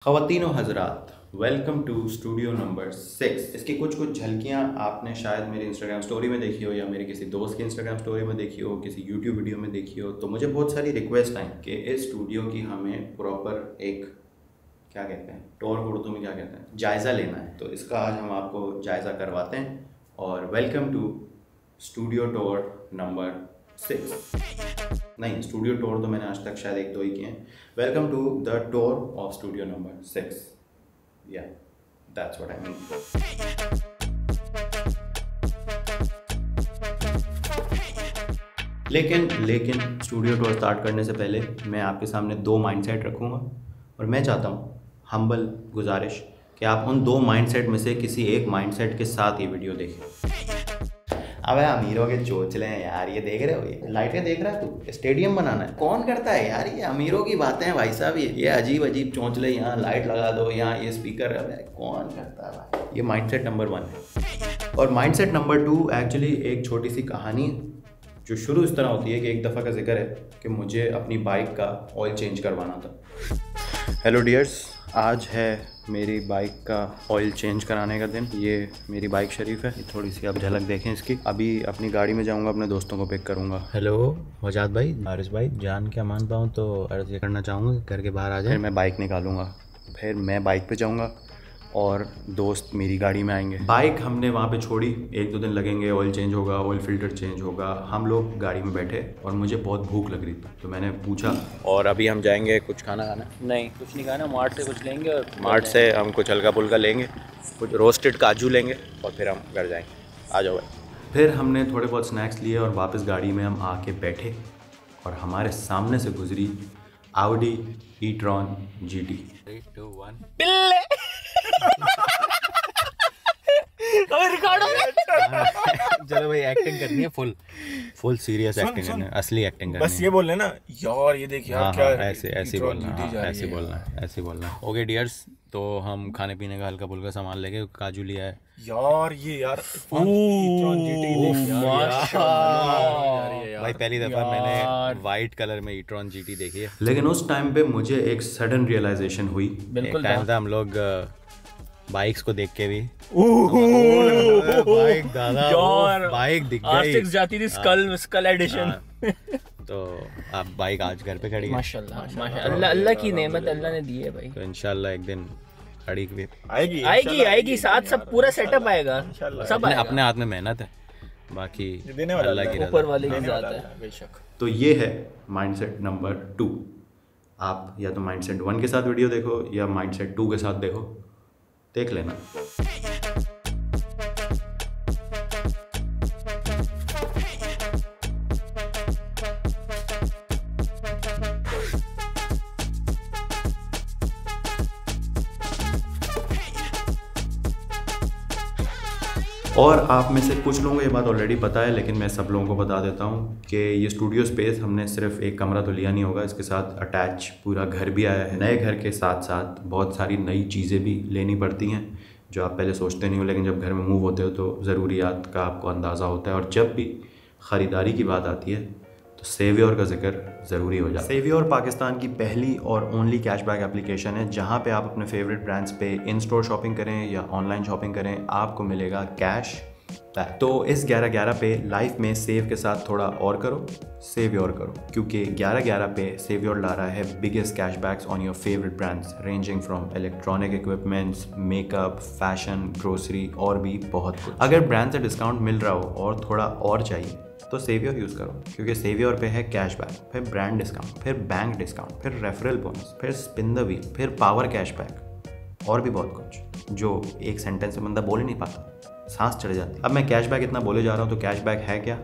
ख़वातीन व हज़रात, welcome to studio number 6। इसकी कुछ झलकियाँ आपने शायद मेरी इंस्टाग्राम स्टोरी में देखी हो या मेरे किसी दोस्त की इंस्टाग्राम स्टोरी में देखी हो, किसी यूट्यूब वीडियो में देखी हो। तो मुझे बहुत सारी रिक्वेस्ट आई कि इस स्टूडियो की हमें प्रॉपर एक क्या कहते हैं, टूर उर्दू में क्या कहते हैं, जायज़ा लेना है। तो इसका आज हम आपको जायज़ा करवाते हैं और welcome to studio tour number 6। नहीं, स्टूडियो टूर तो मैंने आज तक शायद एक दो ही किए हैं। Welcome to the tour of studio number 6। या दैट्स व्हाट आई मीन। लेकिन स्टूडियो टूर स्टार्ट करने से पहले मैं आपके सामने दो माइंडसेट रखूँगा और मैं चाहता हूँ, हम्बल गुजारिश, कि आप उन दो माइंडसेट में से किसी एक माइंडसेट के साथ ये वीडियो देखें। अबे अमीरों के चोचले हैं यार, ये देख रहे हो, ये लाइटें देख रहा है तू, स्टेडियम बनाना है, कौन करता है यार, ये अमीरों की बातें हैं भाई साहब। ये अजीब अजीब चोचले, यहाँ लाइट लगा दो, यहाँ ये स्पीकर, अबे कौन करता है भाई। ये माइंडसेट नंबर 1 है। और माइंडसेट नंबर 2 एक्चुअली एक छोटी सी कहानी है जो शुरू इस तरह होती है कि एक दफ़ा का जिक्र है कि मुझे अपनी बाइक का ऑयल चेंज करवाना था। हेलो डियर्स, आज है मेरी बाइक का ऑयल चेंज कराने का दिन। ये मेरी बाइक शरीफ है, थोड़ी सी आप झलक देखें इसकी। अभी अपनी गाड़ी में जाऊंगा, अपने दोस्तों को पिक करूंगा। हेलो वजाद भाई, हारिस भाई, जान क्या मान पाऊँ तो अर्ज़ ये करना चाहूँगा घर के बाहर आ जाए। फिर मैं बाइक निकालूंगा, फिर मैं बाइक पे जाऊँगा और दोस्त मेरी गाड़ी में आएंगे। बाइक हमने वहाँ पे छोड़ी, 1-2 दिन लगेंगे, ऑयल चेंज होगा, ऑयल फिल्टर चेंज होगा। हम लोग गाड़ी में बैठे और मुझे बहुत भूख लग रही थी तो मैंने पूछा, और अभी हम जाएंगे कुछ खाना खाना? नहीं, कुछ नहीं खाना, मार्ट से कुछ लेंगे और मार्ट से हम कुछ हल्का फुल्का लेंगे, कुछ रोस्टेड काजू लेंगे और फिर हम घर जाएंगे। आ जाओ भाई। फिर हमने थोड़े बहुत स्नैक्स लिए और वापस गाड़ी में हम आके बैठे और हमारे सामने से गुजरी Audi e-tron GT। 3, 2, 1 पिल्ले। और रिकॉर्ड हो गया। चलो भाई, एक्टिंग करनी है, फुल सीरियस एक्टिंग करनी है, असली एक्टिंग करनी है। बस ये बोल लेना यार, ये देख यार, क्या ऐसे बोलना। ओके डियर्स, तो हम खाने पीने का हल्का फुल्का सामान लेके काजू लिया है यार, ये यार भाई, पहली दफ़ा मैंने वाइट कलर में e-tron GT देखी है। लेकिन उस टाइम पे मुझे एक सडन रियलाइजेशन हुई। बिल्कुल टाइम था हम लोग बाइक्स को देख के भी बाइक दादा यार, बाइक दिख गई, R6 जाती थी, स्कल एडिशन। तो अब बाइक आज घर पे खड़ी है। माशाल्लाह, अल्लाह की नेमत, अल्लाह ने दी है भाई। तो इंशाल्लाह एक दिन खड़ी भी आएगी साथ, सब पूरा सेटअप आएगा, सब अपने हाथ में मेहनत है, बाकी अल्लाह की ऊपर वाले की ज़ात है बेशक। तो ये है माइंडसेट नंबर 2। आप या तो माइंडसेट 1 के साथ वीडियो देखो या माइंडसेट 2 के साथ देखो, देख लेना। और आप में से कुछ लोगों को ये बात ऑलरेडी पता है, लेकिन मैं सब लोगों को बता देता हूँ कि ये स्टूडियो स्पेस हमने सिर्फ एक कमरा तो लिया नहीं होगा, इसके साथ अटैच पूरा घर भी आया है। नए घर के साथ साथ बहुत सारी नई चीज़ें भी लेनी पड़ती हैं जो आप पहले सोचते नहीं हो, लेकिन जब घर में मूव होते हो तो ज़रूरियात का आपको अंदाज़ा होता है। और जब भी ख़रीदारी की बात आती है तो सेवियोर का जिक्र ज़रूरी हो जाता है। सेवियोर पाकिस्तान की पहली और ओनली कैशबैक एप्लीकेशन है जहां पे आप अपने फेवरेट ब्रांड्स पे इन स्टोर शॉपिंग करें या ऑनलाइन शॉपिंग करें, आपको मिलेगा कैश बैक। तो इस 11/11 पे लाइफ में सेव के साथ थोड़ा और करो, सेवियोर करो, क्योंकि 11/11 पे सेवियोर ला रहा है biggest cashbacks on your favourite brands ranging from electronic equipments, makeup, fashion, grocery और भी बहुत कुछ। अगर ब्रांड से डिस्काउंट मिल रहा हो और थोड़ा और चाहिए तो सेवियोर यूज़ करो, क्योंकि सेवियोर पे है कैशबैक, फिर ब्रांड डिस्काउंट, फिर बैंक डिस्काउंट, फिर रेफरल बोनस, फिर स्पिन द व्हील, फिर पावर कैशबैक और भी बहुत कुछ जो एक सेंटेंस में बंदा बोल ही नहीं पाता, सांस चढ़ जाती। अब मैं कैशबैक इतना बोले जा रहा हूँ तो कैशबैक है क्या?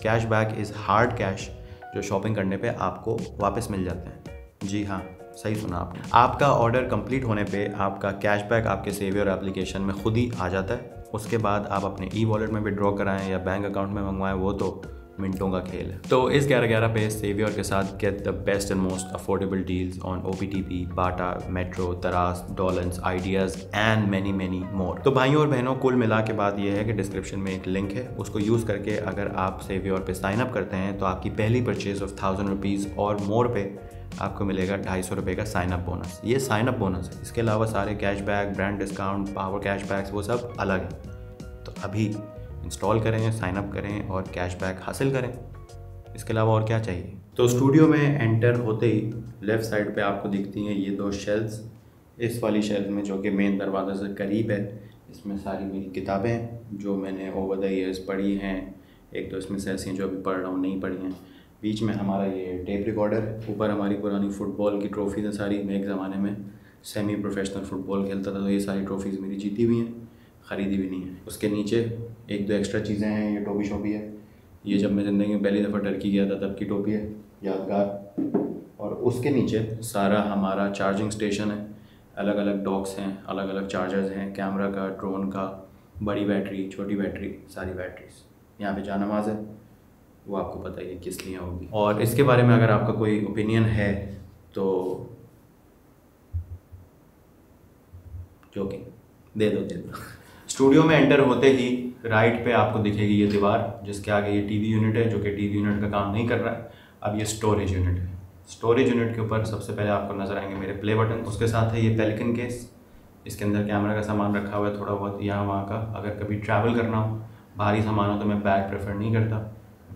कैशबैक इज़ हार्ड कैश जो शॉपिंग करने पे आपको वापस मिल जाते हैं। जी हाँ, सही सुना आपने। आपका ऑर्डर कंप्लीट होने पे आपका कैशबैक आपके सेवियोर एप्लीकेशन में खुद ही आ जाता है। उसके बाद आप अपने ई-वॉलेट में विड्रॉ कराएं या बैंक अकाउंट में मंगवाएं, वो तो मिनटों का खेल है। तो इस 11/11 पे सेवियोर के साथ get the best and most affordable deals on OPTP, Bata, Metro, तरास, डॉलेंस, आइडियाज़ एंड मैनी मोर। तो भाइयों और बहनों, कुल मिला के बात यह है कि डिस्क्रिप्शन में एक लिंक है, उसको यूज़ करके अगर आप सेवियोर पे साइन अप करते हैं तो आपकी पहली परचेज ऑफ 1000 रुपीज़ और मोर पे आपको मिलेगा 250 रुपये का साइन अप बोनस। ये साइन अप बोनस है, इसके अलावा सारे cashback, brand discount, power cashbacks वो सब अलग है। तो अभी इंस्टॉल करें, साइन अप करें और कैशबैक हासिल करें। इसके अलावा और क्या चाहिए। तो स्टूडियो में एंटर होते ही लेफ़्ट साइड पे आपको दिखती हैं ये 2 शेल्फ्स। इस वाली शेल्फ में, जो कि मेन दरवाज़े से करीब है, इसमें सारी मेरी किताबें हैं जो मैंने ओवर द ईयर्स पढ़ी हैं। एक तो इसमें से ऐसी हैं जो अभी पढ़ रहा हूँ, नहीं पढ़ी हैं। बीच में हमारा ये टेप रिकॉर्डर है, ऊपर हमारी पुरानी फ़ुटबॉल की ट्रॉफ़ीज़ हैं सारी। मैं एक ज़माने में सेमी प्रोफेशनल फ़ुटबॉल खेलता था, तो ये सारी ट्रॉफ़ीज़ मेरी जीती हुई हैं, ख़रीदी भी नहीं है। उसके नीचे 1-2 एक्स्ट्रा चीज़ें हैं, ये टोपी शोपी है। ये जब मैं ज़िंदगी में पहली दफ़ा टर्की गया था तब की टोपी है, यादगार। और उसके नीचे सारा हमारा चार्जिंग स्टेशन है, अलग अलग डॉक्स हैं, अलग अलग चार्जर्स हैं, कैमरा का, ड्रोन का, बड़ी बैटरी, छोटी बैटरी, सारी बैटरीज। यहाँ पे जानमाज़ है, वो आपको पता ही है किस लिए होगी। और इसके बारे में अगर आपका कोई ओपिनियन है तो जोकिंग दे दो। स्टूडियो में एंटर होते ही राइट पे आपको दिखेगी ये दीवार, जिसके आगे ये टीवी यूनिट है, जो कि टीवी यूनिट का काम नहीं कर रहा है। अब ये स्टोरेज यूनिट है। स्टोरेज यूनिट के ऊपर सबसे पहले आपको नज़र आएंगे मेरे प्ले बटन। उसके साथ है ये पेलिकन केस, इसके अंदर कैमरा का सामान रखा हुआ है, थोड़ा बहुत यहाँ वहाँ का। अगर कभी ट्रैवल करना हो, भारी सामान हो, तो मैं बैग प्रेफर नहीं करता,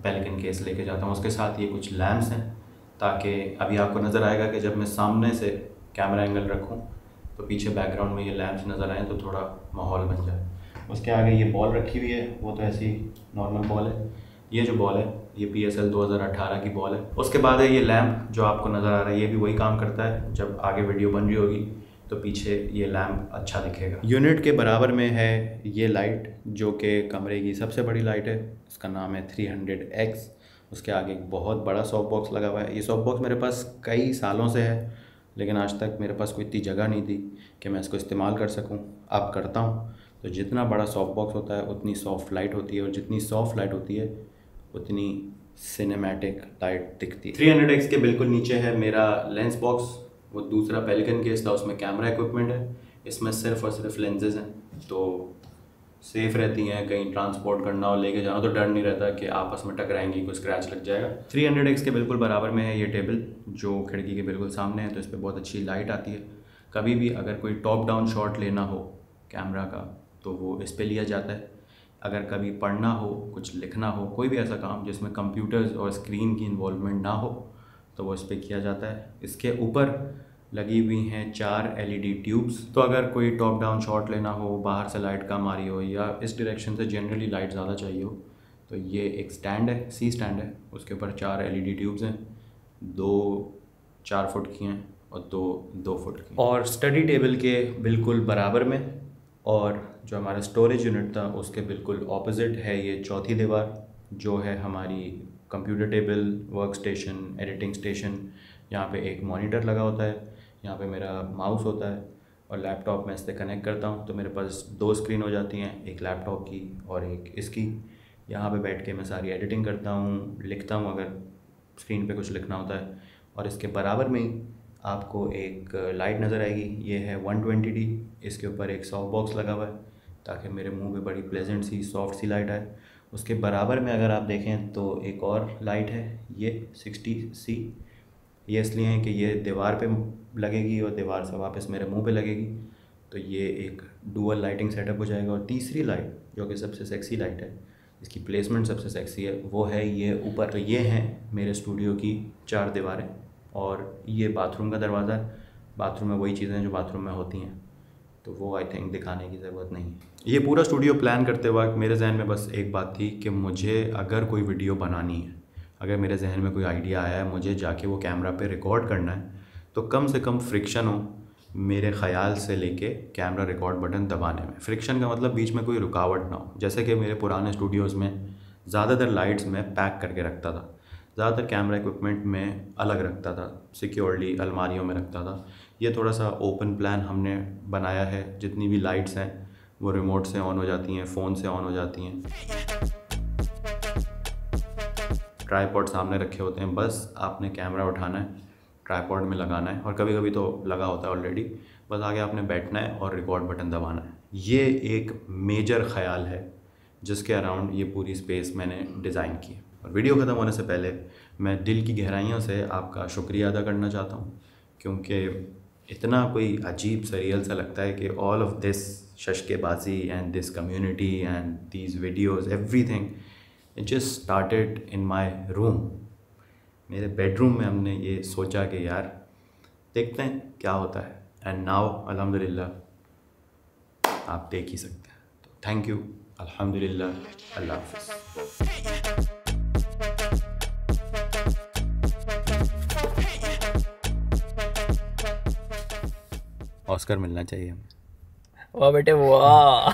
पेलिकन केस लेके जाता हूँ। उसके साथ ये कुछ लैम्प्स हैं, ताकि अभी आपको नज़र आएगा कि जब मैं सामने से कैमरा एंगल रखूँ तो पीछे बैकग्राउंड में ये लैम्प्स नज़र आएँ तो थोड़ा माहौल बन जाए। उसके आगे ये बॉल रखी हुई है, वो तो ऐसी नॉर्मल बॉल है। ये जो बॉल है ये PSL 2018 की बॉल है। उसके बाद है ये लैम्प जो आपको नज़र आ रहा है, ये भी वही काम करता है। जब आगे वीडियो बन रही होगी तो पीछे ये लैम्प अच्छा दिखेगा। यूनिट के बराबर में है ये लाइट, जो कि कमरे की सबसे बड़ी लाइट है। इसका नाम है 300X। उसके आगे एक बहुत बड़ा सॉफ्ट बॉक्स लगा हुआ है। ये सॉफ्ट बॉक्स मेरे पास कई सालों से है, लेकिन आज तक मेरे पास कोई इतनी जगह नहीं थी कि मैं इसको इस्तेमाल कर सकूं। अब करता हूं। तो जितना बड़ा सॉफ्ट बॉक्स होता है उतनी सॉफ्ट लाइट होती है, और जितनी सॉफ्ट लाइट होती है उतनी सिनेमैटिक लाइट दिखती है। 300X के बिल्कुल नीचे है मेरा लेंस बॉक्स। वो दूसरा पेलिकन केस था, उसमें कैमरा इक्विपमेंट है। इसमें सिर्फ और सिर्फ लेंसेज हैं, तो सेफ़ रहती हैं। कहीं ट्रांसपोर्ट करना हो, लेके जाना, तो डर नहीं रहता कि आपस में टकराएंगी, कोई स्क्रैच लग जाएगा। 300X के बिल्कुल बराबर में है ये टेबल, जो खिड़की के बिल्कुल सामने है, तो इस पर बहुत अच्छी लाइट आती है। कभी भी अगर कोई टॉप डाउन शॉट लेना हो कैमरा का तो वो इस पे लिया जाता है। अगर कभी पढ़ना हो, कुछ लिखना हो, कोई भी ऐसा काम जिसमें कंप्यूटर्स और स्क्रीन की इन्वॉल्वमेंट ना हो, तो वो इस पर किया जाता है। इसके ऊपर लगी हुई हैं 4 LED ट्यूब्स। तो अगर कोई टॉप डाउन शॉट लेना हो, बाहर से लाइट कम आ रही हो, या इस डायरेक्शन से जनरली लाइट ज़्यादा चाहिए हो, तो ये एक स्टैंड है, C स्टैंड है। उसके ऊपर 4 LED ट्यूब्स हैं, 2 4 फुट की हैं और 2 फुट की। और स्टडी टेबल के बिल्कुल बराबर में, और जो हमारा स्टोरेज यूनिट था उसके बिल्कुल ऑपोजिट है ये चौथी दीवार, जो है हमारी computer table, work station, editing station. यहाँ पे एक मॉनिटर लगा होता है, यहाँ पे मेरा माउस होता है, और लैपटॉप में इससे कनेक्ट करता हूँ तो मेरे पास 2 स्क्रीन हो जाती हैं, एक लैपटॉप की और एक इसकी। यहाँ पे बैठ के मैं सारी एडिटिंग करता हूँ, लिखता हूँ अगर स्क्रीन पे कुछ लिखना होता है। और इसके बराबर में ही आपको एक लाइट नज़र आएगी, ये है 120D। इसके ऊपर एक सॉफ्ट बॉक्स लगा हुआ है ताकि मेरे मुंह पे बड़ी प्लेजेंट सी सॉफ्ट सी लाइट आए। उसके बराबर में अगर आप देखें तो एक और लाइट है, ये 60C। ये इसलिए है कि ये दीवार पे लगेगी और दीवार से वापस मेरे मुंह पे लगेगी, तो ये एक डुअल लाइटिंग सेटअप हो जाएगा। और तीसरी लाइट, जो कि सबसे सेक्सी लाइट है, इसकी प्लेसमेंट सबसे सेक्सी है, वो है ये ऊपर। तो ये हैं मेरे स्टूडियो की 4 दीवारें, और ये बाथरूम का दरवाज़ा है। बाथरूम में वही चीज़ें जो बाथरूम में होती हैं, तो वो आई थिंक दिखाने की ज़रूरत नहीं है। ये पूरा स्टूडियो प्लान करते वक्त मेरे जहन में बस एक बात थी कि मुझे अगर कोई वीडियो बनानी है, अगर मेरे जहन में कोई आइडिया आया है, मुझे जाके वो कैमरा पे रिकॉर्ड करना है, तो कम से कम फ्रिक्शन हो मेरे ख़याल से लेके कैमरा रिकॉर्ड बटन दबाने में। फ्रिक्शन का मतलब बीच में कोई रुकावट ना हो। जैसे कि मेरे पुराने स्टूडियोज़ में ज़्यादातर लाइट्स में पैक करके रखता था, ज़्यादातर कैमरा इक्विपमेंट में अलग रखता था, सिक्योरली अलमारियों में रखता था। ये थोड़ा सा ओपन प्लान हमने बनाया है। जितनी भी लाइट्स हैं वो रिमोट से ऑन हो जाती हैं, फ़ोन से ऑन हो जाती हैं। ट्राइपॉड सामने रखे होते हैं, बस आपने कैमरा उठाना है, ट्राइपॉड में लगाना है, और कभी कभी तो लगा होता है ऑलरेडी, बस आगे आपने बैठना है और रिकॉर्ड बटन दबाना है। ये एक मेजर ख़याल है जिसके अराउंड ये पूरी स्पेस मैंने डिज़ाइन की है। और वीडियो ख़त्म होने से पहले मैं दिल की गहराइयों से आपका शुक्रिया अदा करना चाहता हूँ, क्योंकि इतना कोई अजीब सरियल सा लगता है कि ऑल ऑफ दिस शशकेबाजी and this community and these videos everything it just started in my room. मेरे बेडरूम में हमने ये सोचा कि यार देखते हैं क्या होता है, एंड नाउ अल्हम्दुलिल्लाह आप देख ही सकते हैं। तो थैंक यू, अल्हम्दुलिल्लाह, अल्लाह हाफ़िज़। ऑस्कर मिलना चाहिए हमें। वाह बेटे वाह।